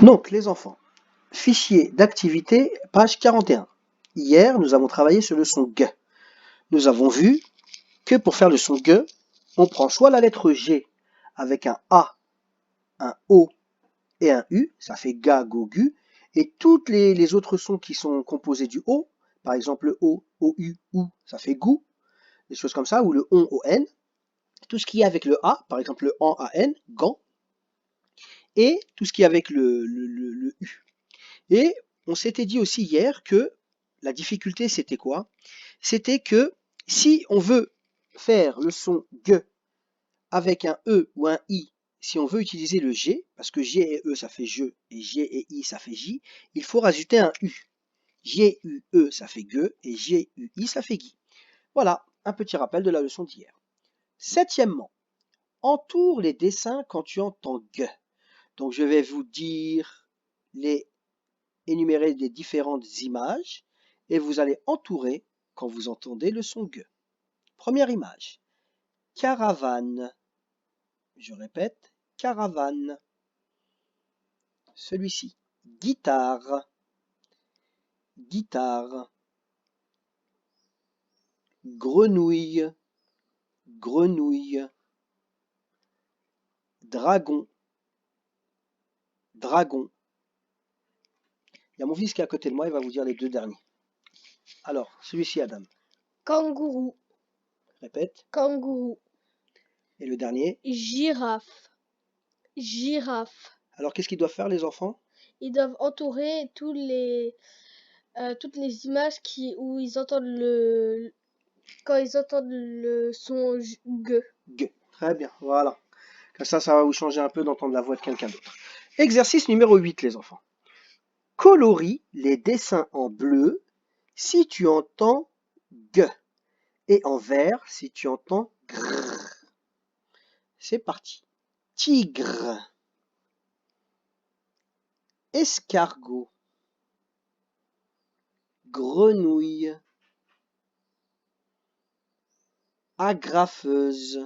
Donc, les enfants, fichier d'activité, page 41. Hier, nous avons travaillé sur le son G. Nous avons vu que pour faire le son G, on prend soit la lettre G avec un A, un O et un U, ça fait ga, go, gu, et toutes les autres sons qui sont composés du O, par exemple le O, OU, OU, ça fait gou, des choses comme ça, ou le on, ON. Tout ce qui est avec le A, par exemple le an, AN, gant, et tout ce qui est avec le U. Et on s'était dit aussi hier que la difficulté, c'était quoi? C'était que si on veut faire le son G avec un E ou un I, si on veut utiliser le G, parce que G et E ça fait je, et G et I ça fait J, il faut rajouter un U. G-U-E ça fait Ge, et G-U-I ça fait Gui. Voilà, un petit rappel de la leçon d'hier. Septièmement, entoure les dessins quand tu entends G. Donc je vais vous dire énumérer les différentes images et vous allez entourer quand vous entendez le son G. Première image, caravane. Je répète, caravane. Celui-ci, guitare, guitare. Grenouille, grenouille. Dragon, dragon. Il y a mon fils qui est à côté de moi, il va vous dire les deux derniers. Alors, celui-ci, Adam. Kangourou, Répète. kangourou. Et le dernier. Girafe, girafe. Alors, qu'est-ce qu'ils doivent faire, les enfants? Ils doivent entourer toutes les images où ils entendent quand ils entendent le son G. G. Très bien, voilà. Comme ça va vous changer un peu d'entendre la voix de quelqu'un d'autre. Exercice numéro 8, les enfants. Colorie les dessins en bleu si tu entends G et en vert si tu entends GR. C'est parti. Tigre, escargot, grenouille, agrafeuse,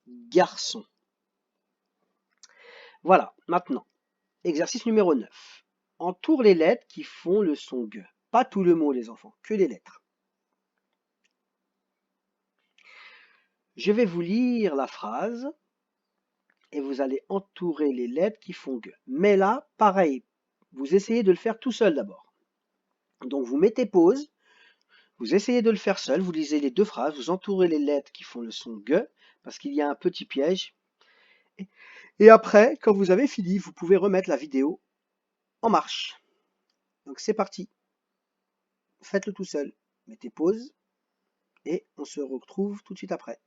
garçon. Voilà, maintenant, exercice numéro 9. Entoure les lettres qui font le son G. Pas tout le mot, les enfants, que les lettres. Je vais vous lire la phrase et vous allez entourer les lettres qui font G. Mais là, pareil, vous essayez de le faire tout seul d'abord. Donc vous mettez pause, vous essayez de le faire seul, vous lisez les deux phrases, vous entourez les lettres qui font le son G, parce qu'il y a un petit piège. Et après, quand vous avez fini, vous pouvez remettre la vidéo en marche. Donc c'est parti. Faites-le tout seul. Mettez pause et on se retrouve tout de suite après.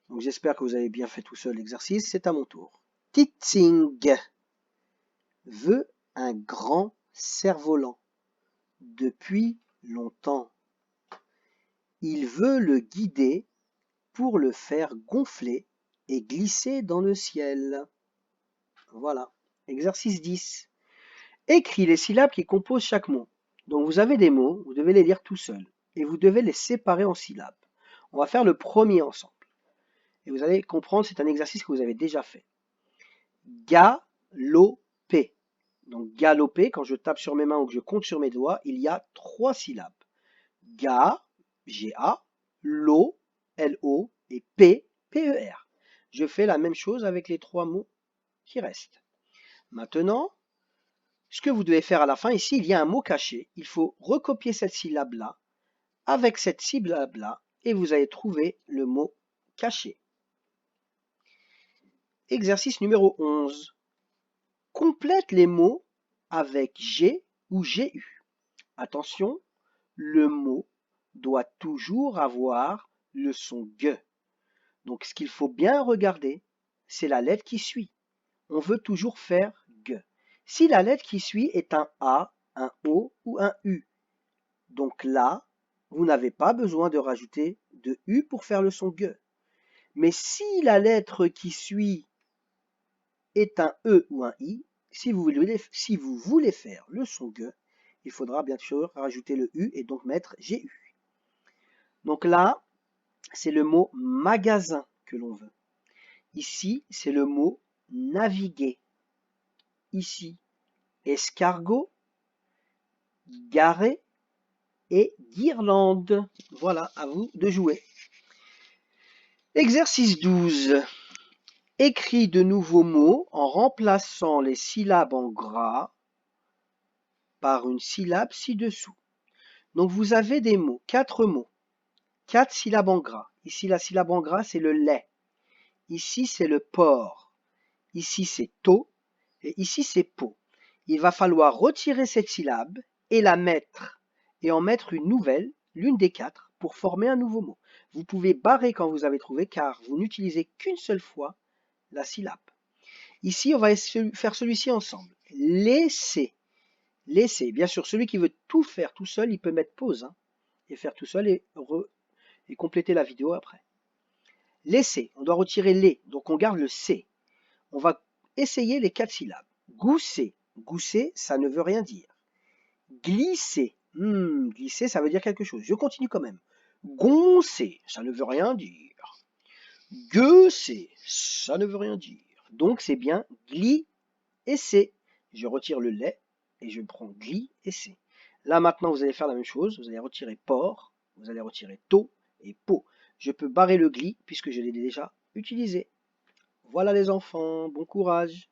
Donc j'espère que vous avez bien fait tout seul l'exercice. C'est à mon tour. Titsing veut un grand cerf-volant depuis longtemps. Il veut le guider pour le faire gonfler et glisser dans le ciel. Voilà. Exercice 10. Écris les syllabes qui composent chaque mot. Donc vous avez des mots, vous devez les lire tout seul et vous devez les séparer en syllabes. On va faire le premier ensemble. Et vous allez comprendre, c'est un exercice que vous avez déjà fait. Galoper. Donc galoper, quand je tape sur mes mains ou que je compte sur mes doigts, il y a 3 syllabes. Ga, G-A, lo, L-O et P, P-E-R. Je fais la même chose avec les 3 mots qui restent. Maintenant, ce que vous devez faire à la fin, ici, il y a un mot caché. Il faut recopier cette syllabe-là avec cette syllabe-là et vous allez trouver le mot caché. Exercice numéro 11. Complète les mots avec G ou GU. Attention, le mot doit toujours avoir le son G. Donc ce qu'il faut bien regarder, c'est la lettre qui suit. On veut toujours faire G. Si la lettre qui suit est un A, un O ou un U, donc là, vous n'avez pas besoin de rajouter de U pour faire le son G. Mais si la lettre qui suit est un E ou un I, si vous voulez faire le son G, il faudra bien sûr rajouter le U et donc mettre GU. Donc là, c'est le mot magasin que l'on veut. Ici, c'est le mot naviguer. Ici, escargot, garer et guirlande. Voilà, à vous de jouer. Exercice 12. Écris de nouveaux mots en remplaçant les syllabes en gras par une syllabe ci-dessous. Donc vous avez des mots, 4 mots, 4 syllabes en gras. Ici, la syllabe en gras, c'est le lait. Ici, c'est le porc. Ici, c'est taux. Et ici, c'est pot. Il va falloir retirer cette syllabe et la mettre, et en mettre une nouvelle, l'une des 4, pour former un nouveau mot. Vous pouvez barrer quand vous avez trouvé, car vous n'utilisez qu'une seule fois la syllabe. Ici, on va faire celui-ci ensemble. Laisser. Laisser. Bien sûr, celui qui veut tout faire tout seul, il peut mettre pause, hein, et faire tout seul et compléter la vidéo après. Laisser. On doit retirer les, donc on garde le C. On va essayer les 4 syllabes. Gousser. Gousser, ça ne veut rien dire. Glisser. Glisser, ça veut dire quelque chose. Je continue quand même. Goncer, ça ne veut rien dire. Gueusser, ça ne veut rien dire. Donc c'est bien gli et c. Je retire le lait et je prends gli et c. Là maintenant vous allez faire la même chose. Vous allez retirer porc, vous allez retirer taux et pot. Je peux barrer le gli puisque je l'ai déjà utilisé. Voilà les enfants, bon courage.